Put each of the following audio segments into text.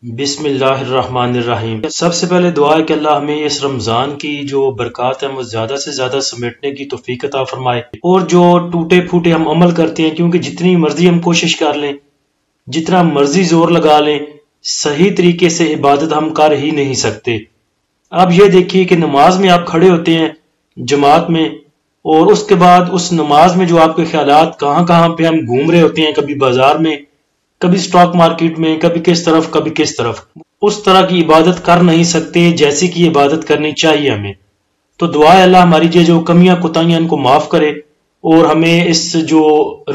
بسم اللہ الرحمن الرحیم۔ سب سے پہلے دعا ہے کہ اللہ ہمیں اس رمضان کی جو برکات ہیں وہ زیادہ سے زیادہ سمیٹنے کی توفیق عطا فرمائے، اور جو ٹوٹے پھوٹے ہم عمل کرتے ہیں، کیونکہ جتنی مرضی ہم کوشش کر لیں، جتنا مرضی زور لگا لیں، صحیح طریقے سے عبادت ہم کر ہی نہیں سکتے۔ اب یہ دیکھیے کہ نماز میں آپ کھڑے ہوتے ہیں جماعت میں، اور اس کے بعد اس نماز میں جو آپ کے خیالات کہاں کہاں پہ ہم گھوم رہے ہوتے ہیں، کبھی بازار میں، کبھی سٹاک مارکیٹ میں، کبھی کس طرف کبھی کس طرف، اس طرح کی عبادت کر نہیں سکتے جیسی کہ عبادت کرنی چاہیے ہمیں۔ تو دعا ہے اللہ ہماری جو کمیاں کوتاہیاں ان کو معاف کرے، اور ہمیں اس جو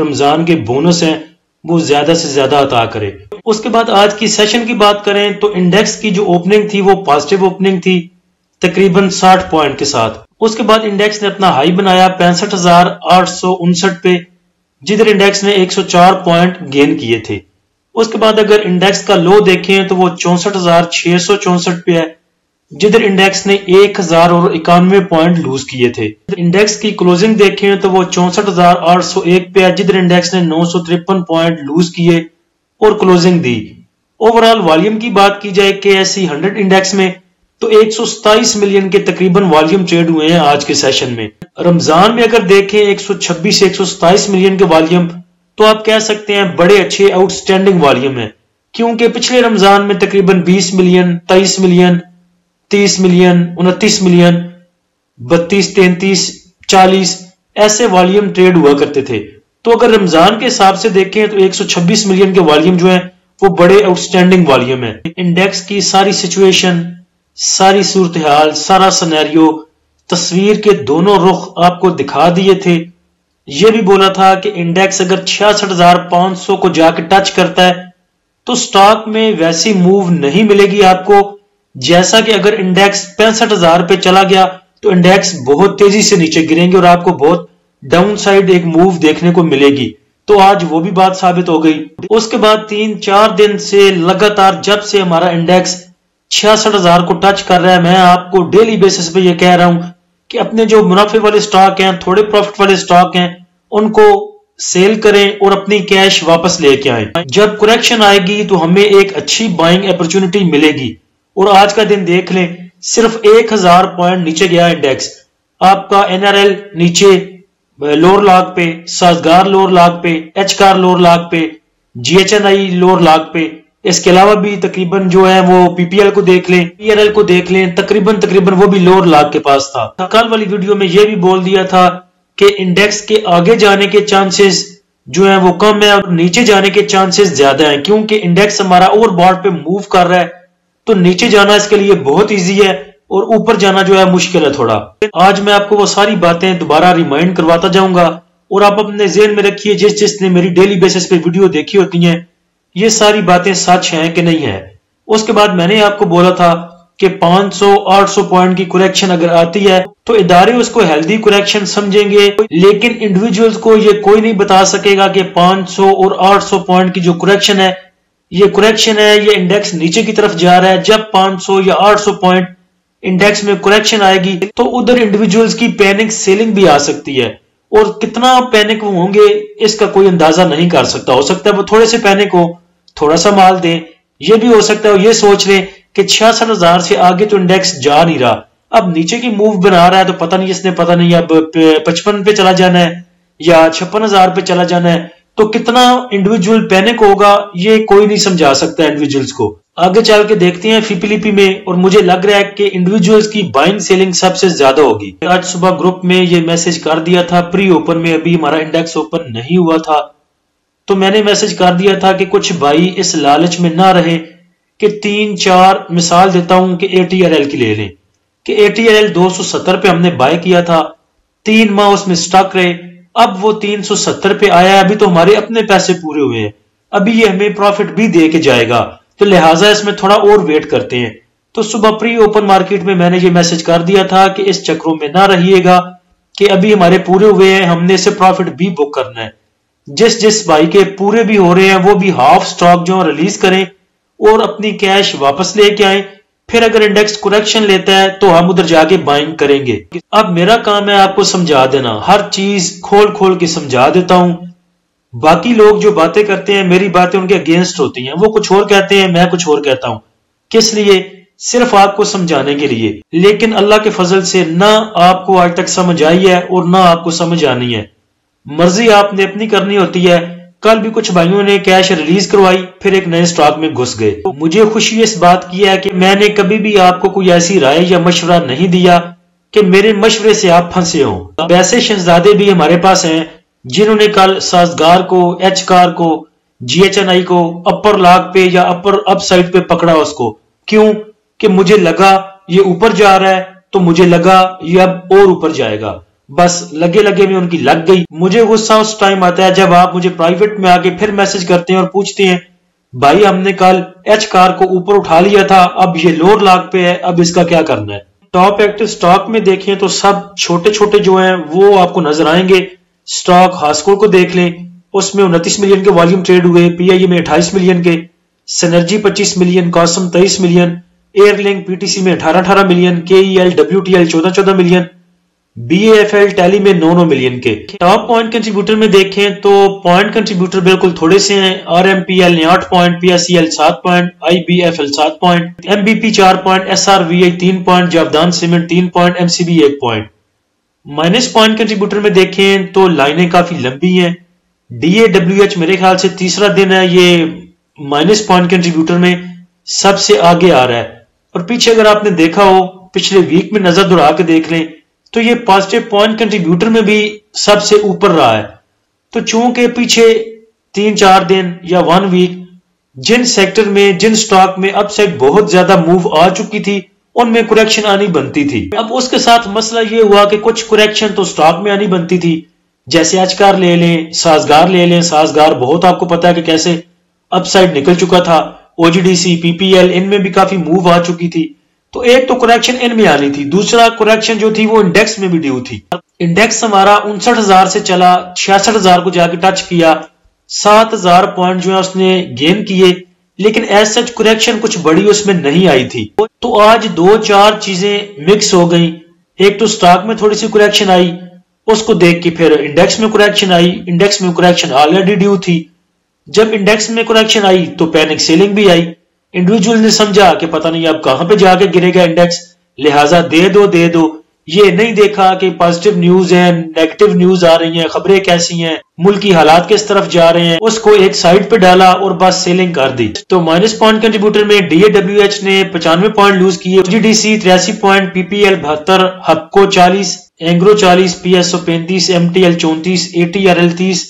رمضان کے بونس ہیں وہ زیادہ سے زیادہ عطا کرے۔ اس کے بعد آج کی سیشن کی بات کریں تو انڈیکس کی جو اوپننگ تھی وہ پازیٹیو اوپننگ تھی تقریباً 60 پوائنٹ کے ساتھ۔ اس کے بعد انڈیکس نے اپنا ہائی بنایا 65,859 پہ، جدھر انڈیکس نے 104 پوائنٹ گین کیے تھے۔ اس کے بعد اگر انڈیکس کا لو دیکھیں تو وہ 64,664 پہ ہے، جدھر انڈیکس نے 1,091 پوائنٹ لوز کیے تھے۔ انڈیکس کی کلوزنگ دیکھیں تو وہ 64,801 پہ ہے، جدھر انڈیکس نے 953 پوائنٹ لوز کیے اور کلوزنگ دی۔ اوورال والیوم کی بات کی جائے کہ ایسی 100 انڈیکس میں تو 127 ملین کے تقریباً والیوم ٹریڈ ہوئے ہیں آج کے سیشن میں۔ رمضان میں اگر دیکھیں 126 سے 127 ملین کے والیوم تو آپ کہہ سکتے ہیں بڑے اچھے آؤٹ سٹینڈنگ والیوم ہیں، کیونکہ پچھلے رمضان میں تقریباً 20 ملین، 23 ملین، 30 ملین، 29 ملین، 32، 33، 40 ایسے والیوم ٹریڈ ہوا کرتے تھے۔ تو اگر رمضان کے حساب سے دیکھیں تو 126 ملین کے والیوم جو ہیں وہ بڑے آؤٹ سٹینڈنگ والیوم ہیں۔ انڈیکس کی ساری سچویشن، ساری صورتحال، سارا سینیریو، تصویر کے دونوں رخ آپ کو دکھا دیے تھے۔ یہ بھی بولا تھا کہ انڈیکس اگر 66,500 کو جا کے ٹچ کرتا ہے تو سٹاک میں ویسی موو نہیں ملے گی آپ کو، جیسا کہ اگر انڈیکس 65,000 پہ چلا گیا تو انڈیکس بہت تیزی سے نیچے گریں گے اور آپ کو بہت ڈاؤن سائڈ ایک موو دیکھنے کو ملے گی۔ تو آج وہ بھی بات ثابت ہو گئی۔ اس کے بعد 3-4 دن سے لگاتار جب سے ہمارا انڈیکس 66,000 کو ٹچ کر رہا ہے، میں آپ کو ڈیلی بیسس پہ یہ کہہ رہا ہوں کہ اپنے جو منافع والے سٹاک ہیں، تھوڑے پروفٹ والے سٹاک ہیں، ان کو سیل کریں اور اپنی کیش واپس لے کے آئیں۔ جب کریکشن آئے گی تو ہمیں ایک اچھی بائنگ اپرچونٹی ملے گی۔ اور آج کا دن دیکھ لیں، صرف 1,000 پوائنٹ نیچے گیا انڈیکس۔ آپ کا NRL نیچے لوور لاگ پہ، سازگار لوور لاگ پہ، HCAR لوور لاگ پہ، GHNI لوور لاگ پہ، اس کے علاوہ بھی تقریباً جو ہے وہ PPL کو دیکھ لیں، PRL کو دیکھ لیں، تقریباً وہ بھی لوور لاگ کے پاس تھا۔ کل والی ویڈیو میں یہ بھی بول دیا تھا کہ انڈیکس کے آگے جانے کے چانسز جو ہیں وہ کم ہیں اور نیچے جانے کے چانسز زیادہ ہیں، کیونکہ انڈیکس ہمارا اوور باٹ پہ موو کر رہا ہے تو نیچے جانا اس کے لیے بہت ایزی ہے اور اوپر جانا جو ہے مشکل ہے تھوڑا۔ آج میں آپ کو وہ ساری باتیں دوبارہ ریمائنڈ کرواتا جاؤں گا، اور آپ اپنے ذہن میں رکھیے جس نے میری ڈیلی بیسس پہ ویڈیو دیکھی ہوتی ہیں یہ ساری باتیں سچ ہیں کہ نہیں ہیں۔ اس کے بعد میں نے آپ کو بولا تھا کہ 500-800 پوائنٹ کی کریکشن اگر آتی ہے تو ادارے اس کو ہیلدی کریکشن سمجھیں گے، لیکن انڈیویجولز کو یہ کوئی نہیں بتا سکے گا کہ 500 اور 800 پوائنٹ کی جو کریکشن ہے یہ انڈیکس نیچے کی طرف جا رہا ہے۔ جب 500 یا 800 پوائنٹ انڈیکس میں کریکشن آئے گی تو ادھر انڈیویجولز کی پینک سیلنگ بھی آ سکتی ہے، اور کتنا پینک وہ ہوں گے اس کا کوئی اندازہ نہیں کر سکتا۔ ہو سکتا ہے وہ تھوڑے سے پینک ہو، تھوڑا سا مال دیں، یہ بھی ہو سکتا ہے وہ یہ سوچ لیں کہ 66,000 سے آگے تو انڈیکس جا نہیں رہا، اب نیچے کی موو بنا رہا ہے تو پتہ نہیں اب 55 پہ چلا جانا ہے یا 56,000 پہ چلا جانا ہے، تو کتنا انڈیویجول پینک ہوگا یہ کوئی نہیں سمجھا سکتا انڈیویجولز کو۔ آگے چل کے دیکھتے ہیں فیپلیپی میں، اور مجھے لگ رہا ہے کہ انڈیویجولز کی بائنگ سیلنگ سب سے زیادہ ہوگی۔ آج صبح گروپ میں یہ میسج کر دیا تھا، پری اوپن میں ابھی ہمارا انڈیکس اوپن نہیں ہوا تھا، تو میں نے میسج کر دیا تھا کہ کچھ بھائی اس لالچ میں نہ رہے کہ 3-4 مثال دیتا ہوں کہ ATRL کی لے لیں، کہ ATRL 270 پہ ہم نے بائی کیا تھا، 3 ماہ اس میں سٹاک رہے، اب وہ 370 پہ آیا ہے، ابھی تو ہمارے اپنے پیسے پورے ہوئے ہیں، ابھی یہ ہمیں پروفٹ بھی دے کے جائے گا، تو لہٰذا اس میں تھوڑا اور ویٹ کرتے ہیں۔ تو صبح پری اوپن مارکیٹ میں نے یہ میسج کر دیا تھا کہ اس چکروں میں نہ رہیے گا کہ ابھی ہمارے پورے ہوئے ہیں، ہم نے اسے پروفٹ بھی بک کرنا ہے۔ جس بھائی کے پورے بھی ہو رہے ہیں وہ بھی ہاف سٹاک جو ریلیز کریں اور اپنی کیش واپس لے کے آئیں، پھر اگر انڈیکس کریکشن لیتا ہے تو ہم ادھر جا کے بائنگ کریں گے۔ اب میرا کام ہے آپ کو سمجھا دینا، ہر چیز کھول کے سمجھا دیتا ہوں، باقی لوگ جو باتیں کرتے ہیں میری باتیں ان کے اگینسٹ ہوتی ہیں، وہ کچھ اور کہتے ہیں، میں کچھ اور کہتا ہوں، کس لیے؟ صرف آپ کو سمجھانے کے لیے۔ لیکن اللہ کے فضل سے نہ آپ کو آج تک سمجھ آئی ہے اور نہ آپ کو سمجھ آنی ہے، مرضی آپ نے اپنی کرنی ہوتی ہے۔ کل بھی کچھ بھائیوں نے کیش ریلیز کروائی، پھر ایک نئے سٹاک میں گھس گئے۔ مجھے خوشی اس بات کی ہے کہ میں نے کبھی بھی آپ کو کوئی ایسی رائے یا مشورہ نہیں دیا کہ میرے مشورے سے آپ پھنسے ہوں۔ اب ایسے شہزادے بھی ہمارے پاس ہیں جنہوں نے کل سازگار کو، ایچ کار کو، جی ایچ این آئی کو اپر لاگ پہ یا اپر اپ سائڈ پہ پکڑا اس کو، کیوں کہ مجھے لگا یہ اوپر جا رہا ہے تو مجھے لگا یہ اب اور اوپر جائے گا، بس لگے لگے میں ان کی لگ گئی۔ مجھے غصہ اس ٹائم آتا ہے جب آپ مجھے پرائیویٹ میں آگے پھر میسج کرتے ہیں اور پوچھتے ہیں بھائی ہم نے کل ایچ کار کو اوپر اٹھا لیا تھا، اب یہ لوور لاگ پہ ہے، اب اس کا کیا کرنا ہے؟ ٹاپ ایکٹیو سٹاک میں دیکھیں تو سب چھوٹے چھوٹے جو ہیں وہ آپ کو نظر آئیں گے۔ سٹاک ہاسکول کو دیکھ لیں، اس میں 29 ملین کے والیوم ٹریڈ ہوئے، پی آئی میں 28 ملین کے، Synergy 25 million, Qasim 23 million, air link P T C میں 18 million, K E L W T L 14 million, B A F L tele میں 9 ملین کے۔ ٹاپ پوائنٹ کنٹریبیوٹر میں دیکھیں تو پوائنٹ کنٹریبیوٹر بالکل تھوڑے سے ہیں، آر ایم پی ایل نے 8 point, P S C L 7 point, I B F L 7 point, M B P 4 point, S R V I 3 point, Javedan cement 3 point, M C B 1 point. Minus point contributor میں دیکھیں تو لائنیں کافی لمبی ہیں، D A W H میرے خیال سے تیسرا دن ہے یہ مائنس پوائنٹ کنٹریبیوٹر میں سب سے آگے آ رہا ہے، اور پیچھے اگر آپ نے دیکھا ہو پچھلے ویک میں نظر دوڑا کے دیکھ لیں تو یہ پازیٹیو پوائنٹ کنٹریبیوٹر میں بھی سب سے اوپر رہا ہے۔ تو چونکہ پیچھے 3-4 دن یا 1 ویک جن سیکٹر میں، جن سٹاک میں اپ سائڈ بہت زیادہ موو آ چکی تھی ان میں کریکشن آنی بنتی تھی۔ اب اس کے ساتھ مسئلہ یہ ہوا کہ کچھ کریکشن تو سٹاک میں آنی بنتی تھی، جیسے ایچ کار لے لیں، سازگار لے لیں۔ سازگار بہت آپ کو پتا ہے کہ کیسے اپ سائڈ نکل چکا تھا، او جی ڈی سی، پی پی ایل ان میں بھی کافی موو آ چکی تھی، تو ایک تو کریکشن ان میں آنی تھی، دوسرا کریکشن جو تھی وہ انڈیکس میں بھی ڈیو تھی۔ انڈیکس ہمارا 59,000 سے چلا 66,000 کو جا کے ٹچ کیا، 7,000 پوائنٹ جو ہے اس نے گین کیے، لیکن ایز سچ کریکشن کچھ بڑی اس میں نہیں آئی تھی۔ تو آج 2-4 چیزیں مکس ہو گئیں، ایک تو سٹاک میں تھوڑی سی کریکشن آئی، اس کو دیکھ کے پھر انڈیکس میں کریکشن آئی، انڈیکس میں کریکشن آلریڈی ڈیو تھی، جب انڈیکس میں کریکشن آئی تو پینک سیلنگ بھی آئی، انڈیویجول نے سمجھا کہ پتہ نہیں اب کہاں پہ جا کے گرے گا انڈیکس، لہٰذا دے دو، یہ نہیں دیکھا کہ پازیٹیو نیوز ہیں، نیگیٹو نیوز آ رہی ہیں، خبریں کیسی ہیں، ملکی حالات کس طرف جا رہے ہیں، اس کو ایک سائڈ پہ ڈالا اور بس سیلنگ کر دی۔ تو مائنس پوائنٹ کنٹریبیوٹر میں ڈی اے ڈبلیو ایچ نے 95 پوائنٹ لوز کیے، G D C 83 point, P P L 72، Hubco 40، Engro 40، P S O 35، M T L 34، A T R L 30،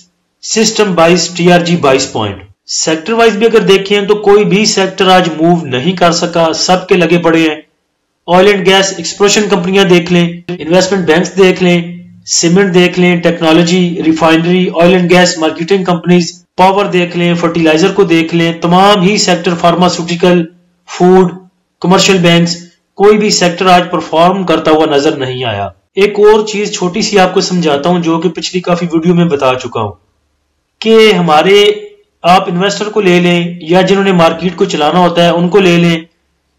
system 22، T R G 22 point. Sector wise بھی اگر دیکھیں تو کوئی بھی sector آج move نہیں کر سکا، سب کے لگے پڑے ہیں۔ آئل اینڈ گیس ایکسپلوشن کمپنیاں دیکھ لیں، انویسٹمنٹ بینکس دیکھ لیں، سیمنٹ دیکھ لیں، technology, refinery, oil and gas marketing companies, power دیکھ لیں، فرٹیلائزر کو دیکھ لیں، تمام ہی sector, pharmaceutical, food, commercial banks, کوئی بھی سیکٹر آج پرفارم کرتا ہوا نظر نہیں آیا۔ ایک اور چیز چھوٹی سی آپ کو سمجھاتا ہوں جو کہ پچھلی کافی ویڈیو میں بتا چکا ہوں کہ ہمارے آپ انویسٹر کو لے لیں یا جنہوں نے مارکیٹ کو چلانا ہوتا ہے ان کو لے لیں،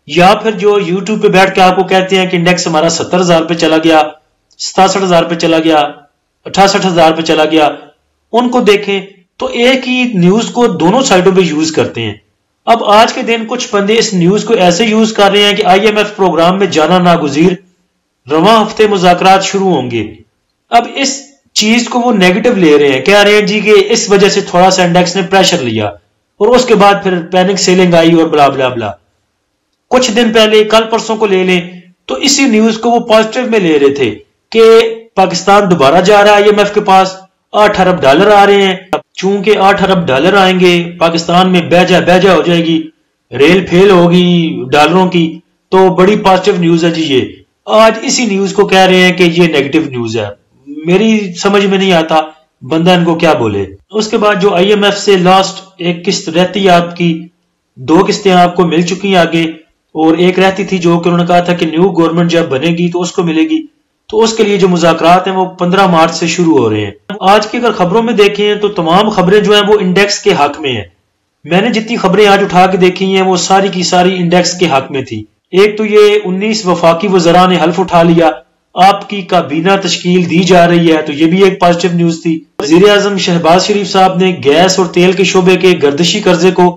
یا پھر جو یوٹیوب پہ بیٹھ کے آپ کو کہتے ہیں کہ انڈیکس ہمارا 70,000 پہ چلا گیا، 67,000 پہ چلا گیا، 68,000 پہ چلا گیا، ان کو دیکھیں تو ایک ہی نیوز کو دونوں سائڈوں پہ یوز کرتے ہیں۔ اب آج کے دن کچھ بندے اس نیوز کو ایسے یوز کر رہے ہیں کہ آئی ایم ایف پروگرام میں جانا ناگزیر، رواں ہفتے مذاکرات شروع ہوں گے۔ اب اس چیز کو وہ نیگیٹو لے رہے ہیں، کہہ رہے ہیں جی کہ اس وجہ سے تھوڑا سا انڈیکس نے پریشر لیا اور اس کے بعد پھر پینک سیلنگ آئی اور بلا بلا بلا۔ کچھ دن پہلے کل پرسوں کو لے لیں تو اسی نیوز کو وہ پازیٹیو میں لے رہے تھے کہ پاکستان دوبارہ جا رہا ہے آئی ایم ایف کے پاس، $8 ارب آ رہے ہیں، چونکہ $8 ارب آئیں گے پاکستان میں بیجا ہو جائے گی، ریل پھیل ہوگی ڈالروں کی، تو بڑی پازیٹیو نیوز ہے جی۔ یہ آج اسی نیوز کو کہہ رہے ہیں کہ یہ نیگیٹو نیوز ہے، میری سمجھ میں نہیں آتا بندہ ان کو کیا بولے۔ اس کے بعد جو آئی ایم ایف سے لاسٹ ایک قسط رہتی ہے آپ کی، 2 قسطیں آپ کو مل چکی ہیں آگے، اور ایک رہتی تھی جو کہ انہوں نے کہا تھا کہ نیو گورنمنٹ جب بنے گی تو اس کو ملے گی، تو اس کے لیے جو مذاکرات ہیں وہ 15 مارچ سے شروع ہو رہے ہیں۔ آج کی اگر خبروں میں دیکھیں تو تمام خبریں جو ہیں وہ انڈیکس کے حق میں ہیں، میں نے جتنی خبریں آج اٹھا کے دیکھی ہیں وہ ساری کی ساری انڈیکس کے حق میں تھی۔ ایک تو یہ 19 وفاقی وزراء نے حلف اٹھا لیا، آپ کی کابینہ تشکیل دی جا رہی ہے، تو یہ بھی ایک پازیٹیو نیوز تھی۔ وزیر اعظم شہباز شریف صاحب نے گیس اور تیل کے شعبے کے گردشی قرضے کو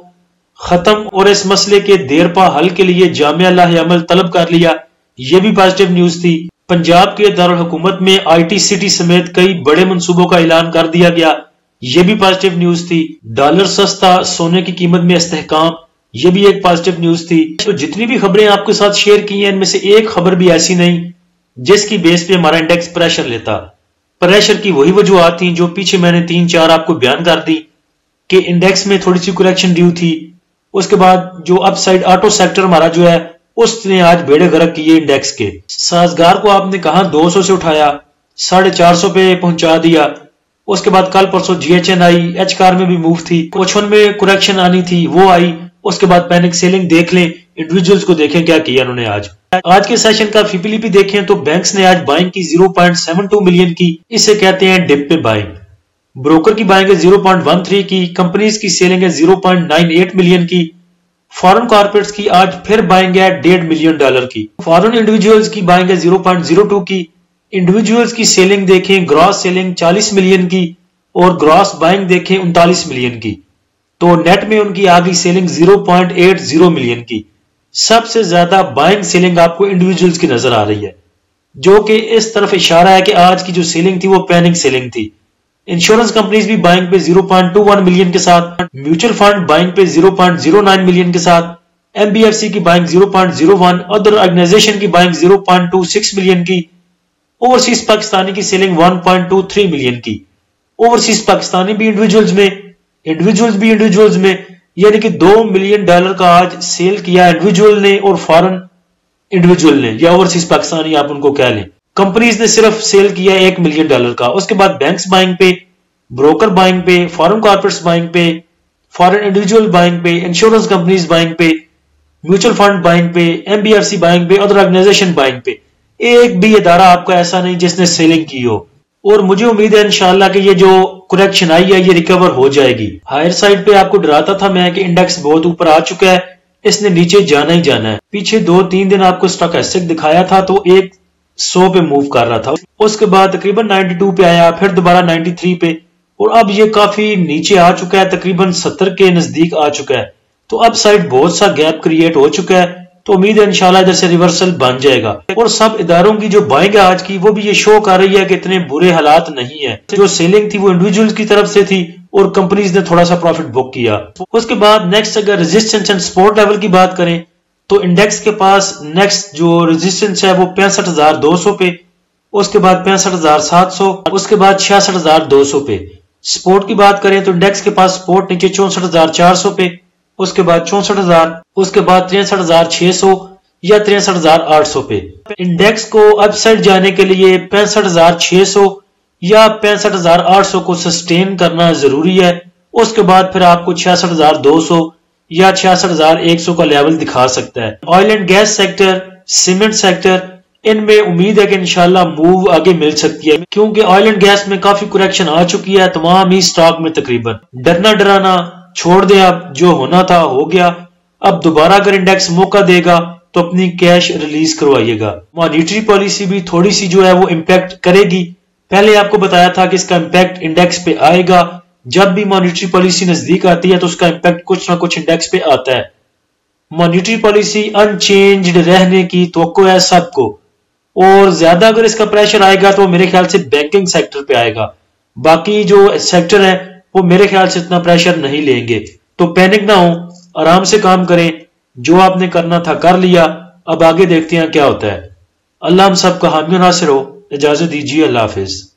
ختم اور اس مسئلے کے دیرپا حل کے لیے جامع لاہ عمل طلب کر لیا، یہ بھی پازیٹیو نیوز تھی۔ پنجاب کے دارالحکومت میں آئی ٹی سٹی سمیت کئی بڑے منصوبوں کا اعلان کر دیا گیا، یہ بھی پازیٹیو نیوز تھی۔ ڈالر سستا، سونے کی قیمت میں استحکام، یہ بھی ایک پازیٹیو نیوز تھی۔ تو جتنی بھی خبریں آپ کے ساتھ شیئر کی ہیں ان میں سے ایک خبر بھی ایسی نہیں جس کی بیس پہ ہمارا انڈیکس پریشر لیتا۔ پریشر کی وہی وجوہات تھیں جو پیچھے میں نے 3-4 آپ کو بیان کر دی کہ انڈیکس میں تھوڑی سی کریکشن ڈیو تھی، اس کے بعد جو اپ سائڈ آٹو سیکٹر ہمارا جو ہے اس نے آج بیڑے غرق کیے انڈیکس کے۔ سازگار کو آپ نے کہاں 200 سے اٹھایا، 450 پہ پہنچا دیا، اس کے بعد کل پرسوں جی ایچ این آئی، ایچ کار میں بھی موو تھی، کوچھن میں کریکشن آنی تھی وہ آئی، اس کے بعد پینک سیلنگ دیکھ لیں، انڈیویجولز کو دیکھیں کیا کیا انہوں نے آج کے سیشن کا فیپیلیپی دیکھیں تو بینکس نے آج بائنگ کی 0.72 ملین کی، اسے کہتے ہیں ڈپ پہ بائنگ۔ بروکر کی بائنگ ہے 0.13 کی، کمپنیز کی سیلنگ ہے 0.98 ملین کی، فارن کارپوریٹس کی آج پھر بائنگ ہے $1.5 ملین کی، فارن انڈیویجولز کی بائنگ ہے 0.02 کی، انڈیویجولز کی سیلنگ دیکھیں گراس سیلنگ 40 ملین کی اور گراس بائنگ دیکھیں 39 ملین کی، تو نیٹ میں ان کی آگئی سیلنگ 0.80 ملین کی۔ سب سے زیادہ بائنگ سیلنگ آپ کو انڈیویجولز کی نظر آ رہی ہے، جو کہ اس طرف اشارہ ہے کہ آج کی جو سیلنگ تھی وہ پینک سیلنگ تھی۔ انشورنس کمپنیز بھی بائنگ پہ 0.21 ملین کے ساتھ، میوچل فنڈ بائنگ پہ 0.09 ملین کے ساتھ، ایم بی ایف سی کی بائنگ 0.01، ادر آرگنائزیشن کی بائنگ 0.26 ملین کی، اوورسیز پاکستانی کی سیلنگ 1.23 ملین کی۔ اوورسیز پاکستانی بھی انڈیویجولز میں یعنی کہ $2 ملین کا آج سیل کیا انڈیویجول نے اور فارن انڈیویجول نے، یا اوورسیز پاکستانی آپ ان کو کہہ لیں۔ کمپنیز نے صرف سیل کیا $1 ملین کا۔ اس کے بعد بینکس بائنگ پہ، بروکر بائنگ پہ، فارن کارپوریٹس بائنگ پہ، فارن انڈیویجول بائنگ پہ، انشورنس کمپنیز بائنگ پہ، میوچل فنڈ بائنگ پہ، M B F C buying پہ، ادر آرگنائزیشن بائنگ پہ۔ ایک بھی ادارہ آپ کا ایسا نہیں جس نے سیلنگ کی ہو، اور مجھے امید ہے انشاءاللہ کہ یہ جو کریکشن آئی ہے یہ ریکور ہو جائے گی۔ ہائر سائڈ پہ آپ کو ڈراتا تھا میں کہ انڈیکس بہت اوپر آ چکا ہے، اس نے نیچے جانا ہی جانا ہے۔ پیچھے 2-3 دن آپ کو سٹاک ایسک دکھایا تھا تو 100 پہ موو کر رہا تھا، اس کے بعد تقریباً 92 پہ آیا، پھر دوبارہ 93 پہ، اور اب یہ کافی نیچے آ چکا ہے، تقریباً 70 کے نزدیک آ چکا ہے، تو اب سائڈ بہت سا گیپ کریٹ ہو چکا ہے، تو امید ہے انشاءاللہ جیسے ریورسل بن جائے گا۔ اور سب اداروں کی جو بائنگ ہے آج کی وہ بھی یہ شو کر رہی ہے کہ اتنے برے حالات نہیں ہیں، جو سیلنگ تھی وہ انڈیویجولز کی طرف سے تھی اور کمپنیز نے تھوڑا سا پروفٹ بک کیا۔ اس کے بعد نیکسٹ اگر ریزسٹنس اینڈ سپورٹ لیول کی بات کریں تو انڈیکس کے پاس نیکسٹ جو ریزسٹنس ہے وہ 65,200 پہ، اس کے بعد 65,700، اس کے بعد 66,200 پہ۔ سپورٹ کی بات کریں تو انڈیکس کے پاس سپورٹ نیچے 64,400 پہ، اس کے بعد 64,000، اس کے بعد 63,600 یا 63,800 پہ۔ انڈیکس کو اپ سائڈ جانے کے لیے 65,600 یا 65,800 کو سسٹین کرنا ضروری ہے، اس کے بعد پھر آپ کو 66,200 یا 66,100 کا لیول دکھا سکتا ہے۔ Oil and gas sector, cement sector, ان میں امید ہے کہ انشاءاللہ موو آگے مل سکتی ہے، کیونکہ آئل اینڈ گیس میں کافی کریکشن آ چکی ہے تمام ہی سٹاک میں تقریباً۔ ڈرنا ڈرانا چھوڑ دیں، اب جو ہونا تھا ہو گیا، اب دوبارہ اگر انڈیکس موقع دے گا تو اپنی کیش ریلیز کروائیے گا۔ مانیٹری پالیسی بھی تھوڑی سی جو ہے وہ امپیکٹ کرے گی، پہلے آپ کو بتایا تھا کہ اس کا امپیکٹ انڈیکس پہ آئے گا، جب بھی مانیٹری پالیسی نزدیک آتی ہے تو اس کا امپیکٹ کچھ نہ کچھ انڈیکس پہ آتا ہے۔ مانیٹری پالیسی ان چینجڈ رہنے کی توقع ہے سب کو، اور زیادہ اگر اس کا پریشر آئے گا تو میرے خیال سے بینکنگ سیکٹر پہ آئے گا، باقی جو سیکٹر ہیں وہ میرے خیال سے اتنا پریشر نہیں لیں گے، تو پینک نہ ہو، آرام سے کام کریں، جو آپ نے کرنا تھا کر لیا، اب آگے دیکھتے ہیں کیا ہوتا ہے۔ اللہ ہم سب کا حامی و ناصر ہو، اجازت دیجیے، اللہ حافظ۔